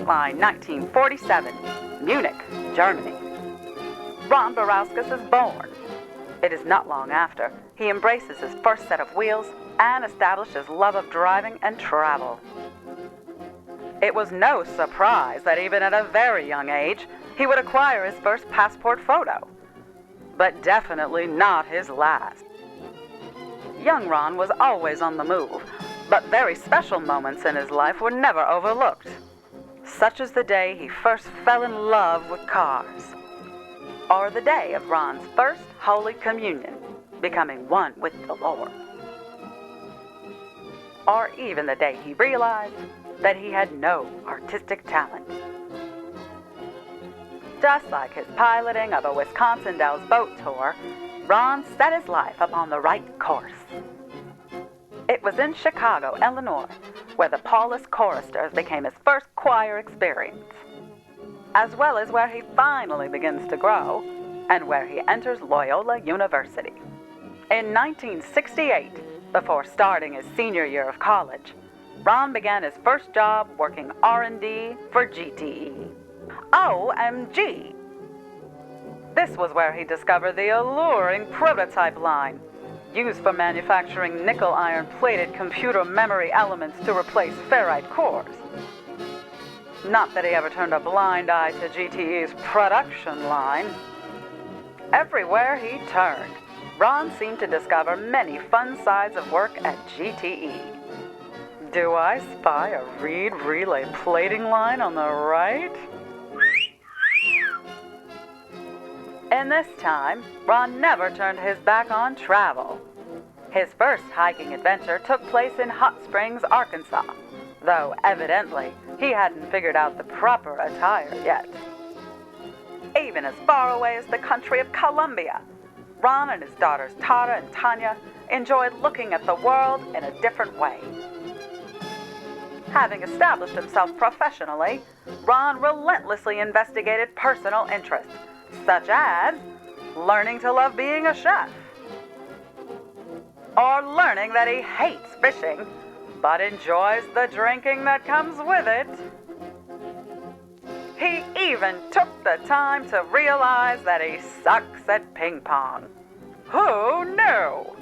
Dateline 1947, Munich, Germany. Ron Barauskas is born. It is not long after he embraces his first set of wheels and establishes love of driving and travel. It was no surprise that even at a very young age, he would acquire his first passport photo, but definitely not his last. Young Ron was always on the move, but very special moments in his life were never overlooked, such as the day he first fell in love with cars, or the day of Ron's first Holy Communion, becoming one with the Lord, or even the day he realized that he had no artistic talent. Just like his piloting of a Wisconsin Dells boat tour, Ron set his life upon the right course. It was in Chicago, Illinois, where the Paulus Choristers became his first choir experience, as well as where he finally begins to grow and where he enters Loyola University. In 1968, before starting his senior year of college, Ron began his first job working R&D for GTE. OMG! This was where he discovered the alluring prototype line, used for manufacturing nickel iron-plated computer memory elements to replace ferrite cores. Not that he ever turned a blind eye to GTE's production line. Everywhere he turned, Ron seemed to discover many fun sides of work at GTE. Do I spy a reed relay plating line on the right? In this time, Ron never turned his back on travel. His first hiking adventure took place in Hot Springs, Arkansas, though evidently he hadn't figured out the proper attire yet. Even as far away as the country of Colombia, Ron and his daughters Tara and Tanya enjoyed looking at the world in a different way. Having established himself professionally, Ron relentlessly investigated personal interests, such as learning to love being a chef, or learning that he hates fishing, but enjoys the drinking that comes with it. He even took the time to realize that he sucks at ping pong. Who knew?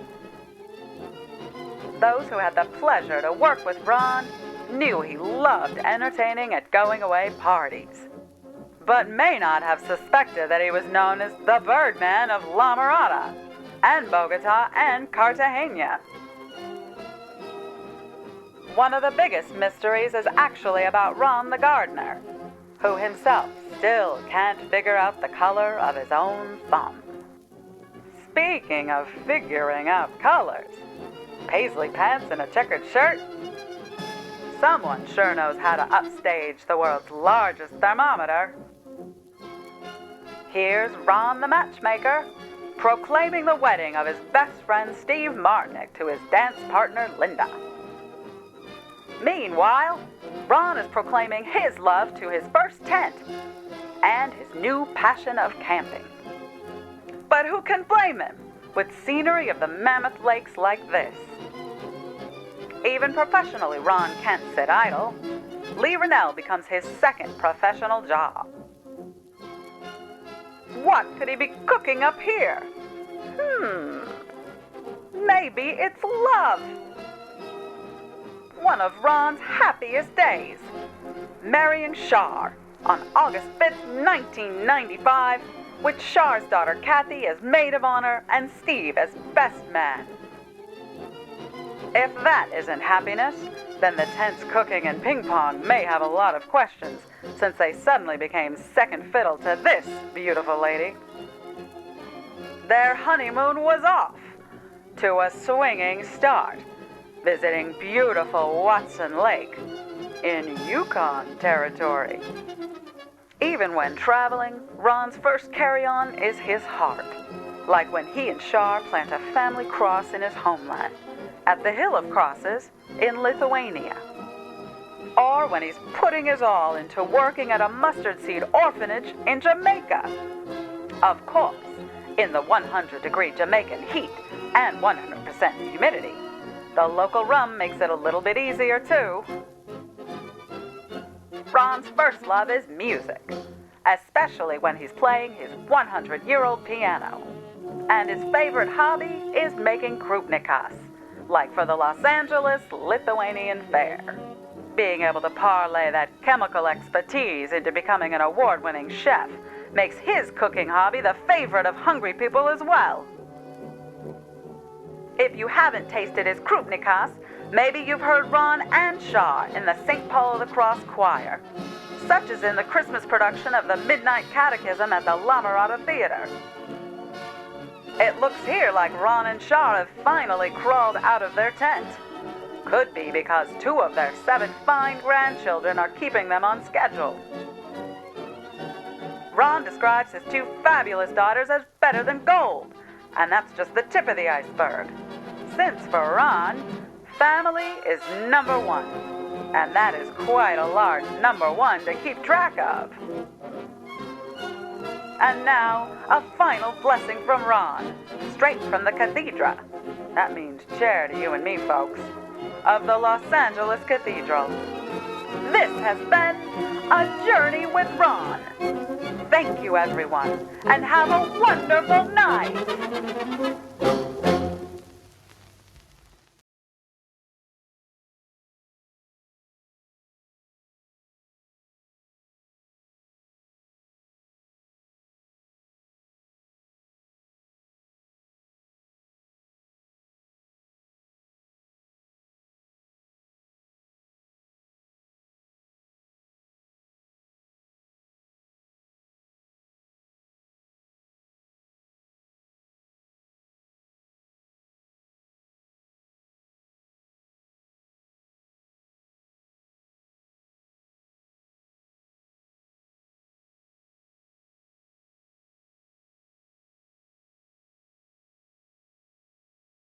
Those who had the pleasure to work with Ron knew he loved entertaining at going-away parties, but may not have suspected that he was known as the Birdman of La Mirada, and Bogota, and Cartagena. One of the biggest mysteries is actually about Ron the gardener, who himself still can't figure out the color of his own thumb. Speaking of figuring out colors, paisley pants and a checkered shirt? Someone sure knows how to upstage the world's largest thermometer. Here's Ron the matchmaker, proclaiming the wedding of his best friend Steve Martinick to his dance partner Linda. Meanwhile, Ron is proclaiming his love to his first tent and his new passion of camping. But who can blame him with scenery of the Mammoth Lakes like this? Even professionally, Ron can't sit idle. Lee Rennell becomes his second professional job. What could he be cooking up here? Maybe it's love. One of Ron's happiest days, marrying Char on August 5th, 1995, with Char's daughter Kathy as maid of honor and Steve as best man. If that isn't happiness, then the tent's cooking and ping pong may have a lot of questions, since they suddenly became second fiddle to this beautiful lady. Their honeymoon was off to a swinging start, visiting beautiful Watson Lake in Yukon territory. Even when traveling, Ron's first carry-on is his heart, like when he and Char plant a family cross in his homeland, at the Hill of Crosses in Lithuania. Or when he's putting his all into working at a mustard seed orphanage in Jamaica. Of course, in the 100-degree Jamaican heat and 100% humidity. The local rum makes it a little bit easier, too. Ron's first love is music, especially when he's playing his 100-year-old piano. And his favorite hobby is making krupnikas, like for the Los Angeles Lithuanian Fair. Being able to parlay that chemical expertise into becoming an award-winning chef makes his cooking hobby the favorite of hungry people as well. If you haven't tasted his krupnikas, maybe you've heard Ron and Char in the St. Paul of the Cross Choir, such as in the Christmas production of the Midnight Catechism at the La Mirada Theater. It looks here like Ron and Char have finally crawled out of their tent. Could be because 2 of their 7 fine grandchildren are keeping them on schedule. Ron describes his 2 fabulous daughters as better than gold, and that's just the tip of the iceberg. Since for Ron, family is number 1, and that is quite a large number 1 to keep track of. And now, a final blessing from Ron, straight from the cathedra. That means chair to you and me, folks, of the Los Angeles Cathedral. This has been A Journey with Ron. Thank you, everyone, and have a wonderful night.